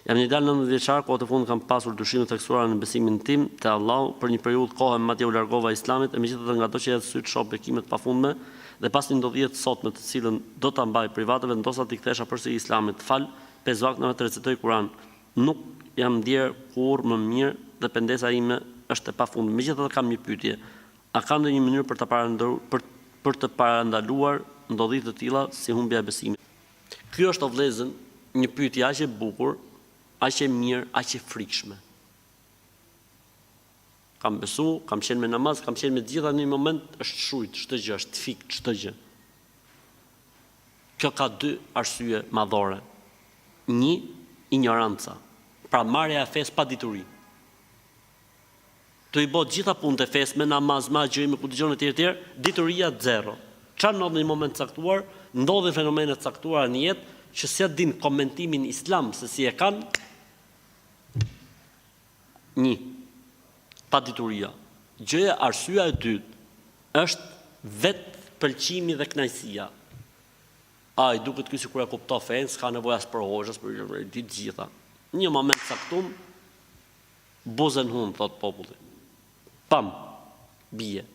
Jam një djalë 19 vjeçar, kohët e fundit kam pasur dyshime të theksuara në besimin tim te Allahu, për një periudhë kohe madje u largova Islamit, e megjithatë nga që jetë syt shoh bekimet të pafundme dhe pas një ndodhie të sotme të cilën do ta mbaj private, vendosa t'i kthesha përsëri Islamit. Fal 5 vakte të recitoj Kur'an. Nuk jam ndier kur më mirë dhe pendesa ime është e pafundme. Megjithatë kam një pyetje. A ka ndonjë mënyrë për të parandaluar ndodhi të tilla si humbja e besimit? Ky është o vëllezër një pyetje aq e bukur, aq e mirë, aq e frikshme. Kam besu, kam qenë me namaz, kam qenë me të gjitha, në një moment është shujt, çdo gjë, është fik, çdo gjë. Kjo ka dy arsye madhore. Një, ignoranca. Pra marrja e fesë pa dituri. Të i bëj gjitha punët e fesë me namaz, me agjërim, me kujdesion e tjerë, dituria zero. Çfarë ndodh në një moment caktuar, ndodhin fenomene të caktuara në jetë që s'ja din komentimin islam se si e kanë. Një, pa dituria. Gjëja arsyeja e dytë është vetë pëlqimi dhe kënaqësia. Ai duket ky sikur e kupton fen, s'ka nevojë as për hoxha, as për ditë gjitha. Një moment caktum buzën hum, thot populli. Pam, bie.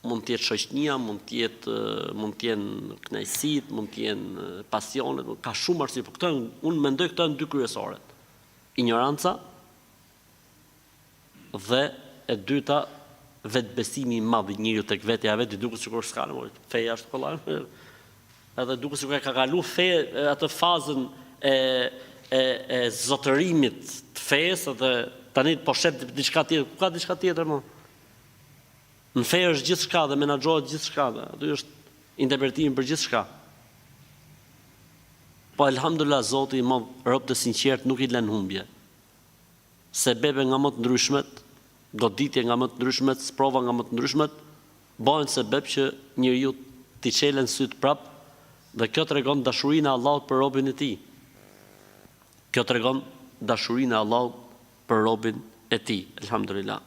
Mund të jetë shoqënia, mund të jenë kënaqësitë, mund të jenë pasionet, ka shumë arsye, por këto unë mendoj këto janë dy kryesoret. Ignoranca dhe e dyta vetbesimi i madh i njeriu tek vetja e vet, i duket sikur s'ka nevojë. Feja është kollaj. Edhe duket sikur ka kalu fe atë fazën e zotërimit të fesë dhe tani po shet diçka tjetër. Ku ka diçka tjetër më? Në fe është gjithçka dhe menaxhohet gjithçka. Aty është interpretimi për gjithçka. Po elhamdulillah Zoti i madh, robët e sinqert nuk i lën humbje. Sebebe nga më të ndryshmet, goditje nga më të ndryshmet, sprova nga më të ndryshmet, bëhen sebeb që njeriu t'i çelen syt prap, dhe kjo tregon dashurinë e Allahut për robën e tij. Kjo tregon dashurinë e Allahut për robën e tij. Elhamdulillah.